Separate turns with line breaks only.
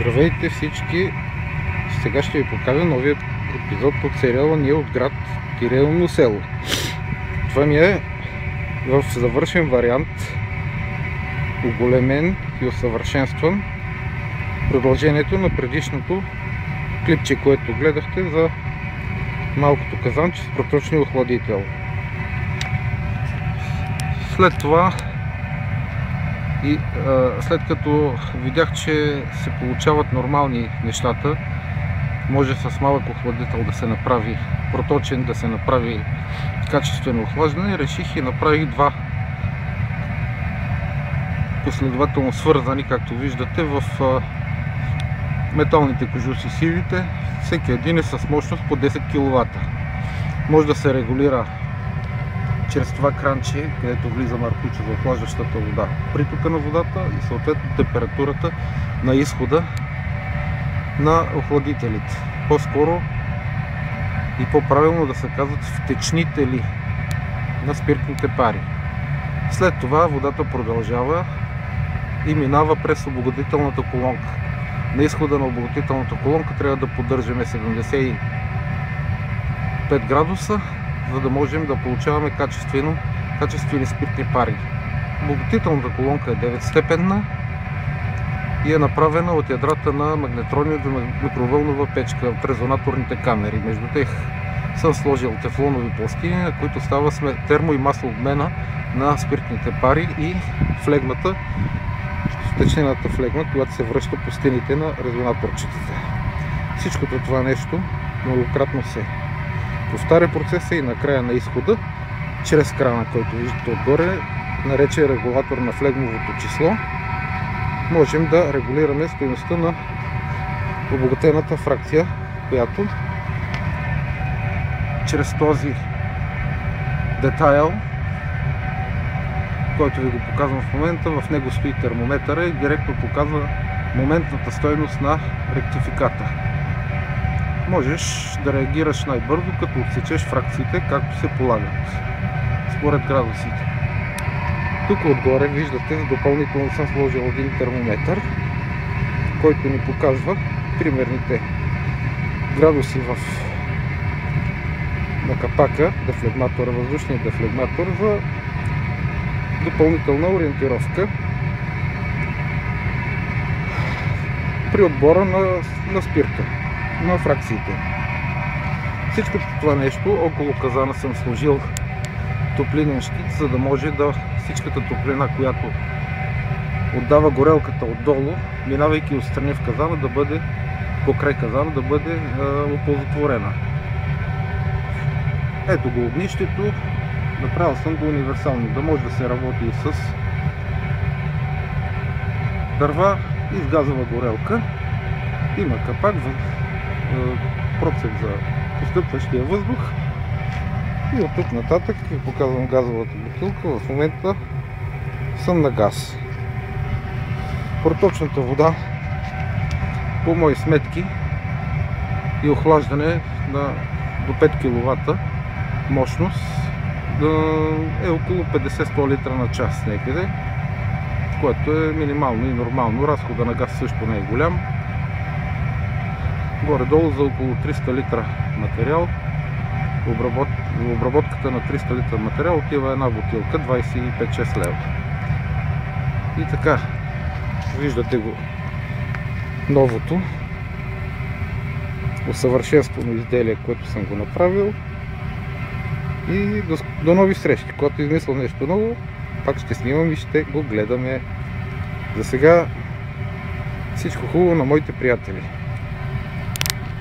Здравейте всички! Сега ще ви покажа новият епизод от сериала Ние от град Кирилно село. Това ми е в завършен вариант, оголемен и усъвършенстван, продължението на предишното клипче, което гледахте за малкото казанче с проточния охладител. След това и след като видях, че се получават нормални нещата, може с малък охладител да се направи проточен, да се направи качествено охлаждане, реших и направих два последователно свързани, както виждате, в металните кожуси сивите. Всеки един е с мощност по 10 кВт. Може да се регулира чрез това кранче, където влиза маркуче за охлаждащата вода, притока на водата и съответно температурата на изхода на охладителите. По-скоро и по-правилно да се казват втечнители на спиртните пари. След това водата продължава и минава през обогатителната колонка. На изхода на обогатителната колонка трябва да поддържаме 75 градуса, за да можем да получаваме качествени спиртни пари. Обогатителната колонка е 9-степенна и е направена от ядрата на магнетронната микровълнова печка от резонаторните камери. Между тях съм сложил тефлонови пластини, на които става термо и маслообмена на спиртните пари и флегмата, втечнената флегма, която се връща по стените на резонаторчетата. Всичкото това нещо многократно се повтаря процеса и накрая на изхода, чрез крана, който виждате отгоре, наречен регулатор на флегмовото число, можем да регулираме стойността на обогатената фракция, която чрез този детайл, който ви го показвам в момента, в него стои термометъра и директно показва моментната стойност на ректификата. Можеш да реагираш най-бързо, като отсечеш фракциите, както се полагат, според градусите. Тук отгоре виждате, допълнително съм сложил един термометър, който ни показва примерните градуси на капака, дефлегматора, въздушния дефлегматор, за допълнителна ориентировка при отбора на спирта, на фракциите. Всичкото това нещо, около казана съм сложил топлинен щит, за да може всичката топлина, която отдава горелката отдолу, минавайки отстрани в казана, да бъде покрай казана, да бъде оползотворена. Ето го огнището, направил съм го универсално, да може да се работи и с дърва и с газова горелка. Има капак, процеп за постъпващия въздух. И от тук нататък ви показвам газовата бутилка. В момента съм на газ. Проточната вода, по мои сметки и охлаждане до 5 кВт мощност, е около 50-100 литра на час някъде, което е минимално и нормално. Разхода на газ също не е голям. Горе-долу за около 300 литра материал. Обработката на 300 литра материал отива една бутилка, 25-6 лева. И така, виждате го новото усъвършенствано изделие, което съм го направил. И до нови срещи. Когато измисля нещо ново, пак ще снимам и ще го гледаме. За сега всичко хубаво на моите приятели.